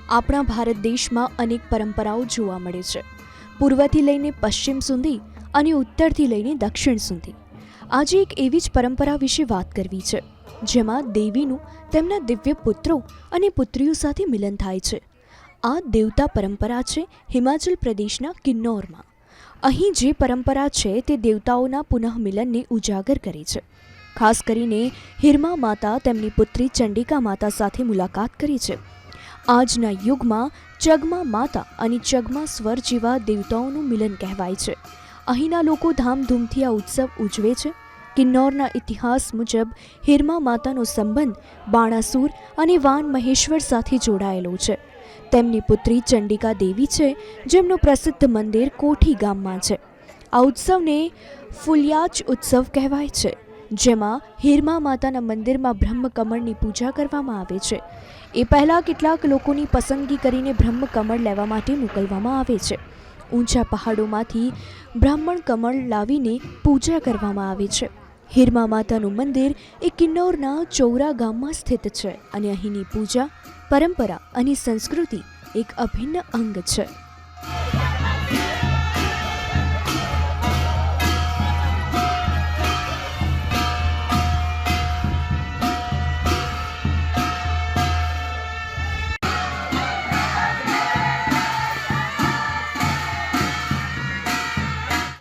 આપણા ભારત દેશમાં અનેક પરંપરાઓ જોવા મળે છે, પૂર્વથી લઈને પશ્ચિમ સુધી અને ઉત્તરથી લઈને દક્ષિણ સુધી. આજે એક એવી જ પરંપરા વિશે વાત કરવી છે, જેમાં દેવીનું તેમના દિવ્ય પુત્રો અને પુત્રીઓ સાથે મિલન થાય છે. આ દેવતા પરંપરા છે હિમાચલ પ્રદેશના કિન્નૌરમાં. અહીં જે પરંપરા છે તે દેવતાઓના પુનઃમિલનને ઉજાગર કરે છે. ખાસ કરીને હિરમા માતા તેમની પુત્રી ચંડિકા માતા સાથે મુલાકાત કરી છે. આજના યુગમાં ચગમા માતા અને ચગમા સ્વર જેવા દેવતાઓનું મિલન કહેવાય છે. અહીંના લોકો ધામધૂમથી આ ઉત્સવ ઉજવે છે. કિન્નૌરના ઇતિહાસ મુજબ હિરમા માતાનો સંબંધ બાણાસુર અને વાન મહેશ્વર સાથે જોડાયેલો છે. તેમની પુત્રી ચંડિકા દેવી છે, જેમનું પ્રસિદ્ધ મંદિર કોઠી ગામમાં છે. આ ઉત્સવને ફુલિયાચ ઉત્સવ કહેવાય છે, જેમાં હિરમા માતાના મંદિરમાં બ્રહ્મકમળની પૂજા કરવામાં આવે છે. એ પહેલાં કેટલાક લોકોની પસંદગી કરીને બ્રહ્મકમળ લેવા માટે મોકલવામાં આવે છે. ઊંચા પહાડોમાંથી બ્રાહ્મણ કમળ લાવીને પૂજા કરવામાં આવે છે. હિરમા માતાનું મંદિર એ કિન્નૌરના ચૌરા ગામમાં સ્થિત છે અને અહીંની પૂજા, પરંપરા અને સંસ્કૃતિ એક અભિન્ન અંગ છે.